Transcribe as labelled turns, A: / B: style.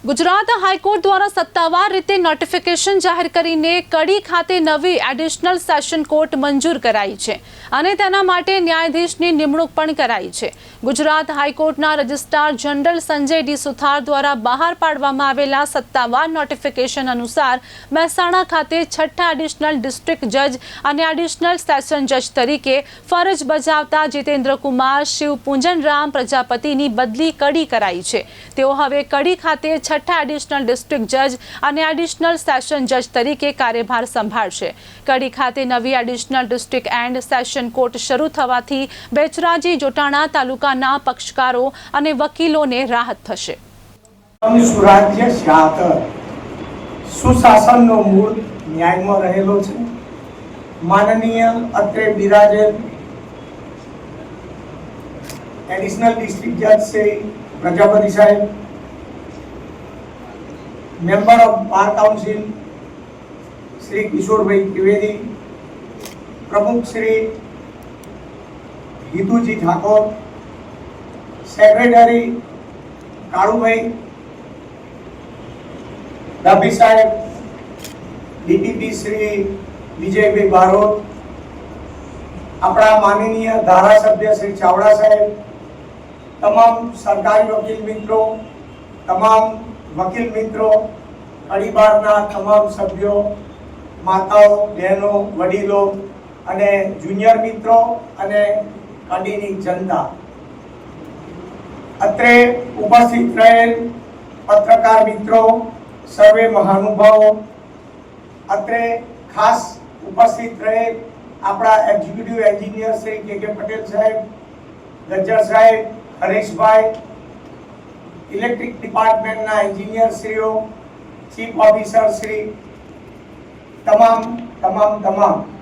A: Gujarat high court દ્વારા સત્તાવાર રીતે નોટિફિકેશન જાહેર કરીને કડી ખાતે નવી એડિશનલ સેશન કોર્ટ મંજૂર કરાઈ છે અને તેના માટે ન્યાયાધીશની નિમણૂક પણ કરાઈ છે। ગુજરાત હાઈકોર્ટના registrar general Sanjay D Suthar દ્વારા બહાર પાડવામાં આવેલા સત્તાવાર નોટિફિકેશન અનુસાર મહેસાણા ખાતે છઠ્ઠા એડિશનલ ડિસ્ટ્રિક્ટ જજ અને એડિશનલ સેશન જજ તરીકે ફરજ બજાવતા જીતેન્દ્ર કુમાર શિવપૂંજનરામ પ્રજાપતિની બદલી કડી કરાઈ છે। તેઓ હવે કડી ખાતે छठा एडिशनल डिस्ट्रिक्ट जज और एडिशनल सेशन जज तरीके कार्यभार संभाळशे। कड़ी खाते नवी additional district and session court शुरू थवाथी बेचराजी जोटाणा तालुकाना पक्षकारो अने वकीलोने राहत थशे।
B: सुराज्य शासन सुशासननो मूल न्यायमां रहेलो छे। माननीय અત્રે બિરાજેલ एडिशनल डिस्ट्रिक्ट जज श्री प्रजापति साहेब, member of bar council Shri Kishor bhai Trivedi, प्रमुख श्री हितूजी ठाकुर, सेक्रेटरी काळू भाई डाभी साहेब, डीटीपी श्री विजय भाई बारोट, अपना माननीय धारासभ्य श्री चावड़ा साहेब, तमाम सरकारी वकील मित्रों, तमाम वकील मित्रों, कड़ी बारना तमाम सभ्यों, माताओं, बहनों, वडीलों अने जूनियर मित्रों अने कड़ीनी जनता, अत्रे उपस्थित रहेल पत्रकार मित्रों, सर्वे महानुभावों, अत्रे खास उपस्थित रहेल अपना एक्जिक्यूटिव एंजीनियर श्री के पटेल साहेब, गज्जर साहेब, हरीश भाई, इलेक्ट्रिक डिपार्टमेंट ना इंजीनियर श्रीओ, चीफ ऑफिसर श्री, तमाम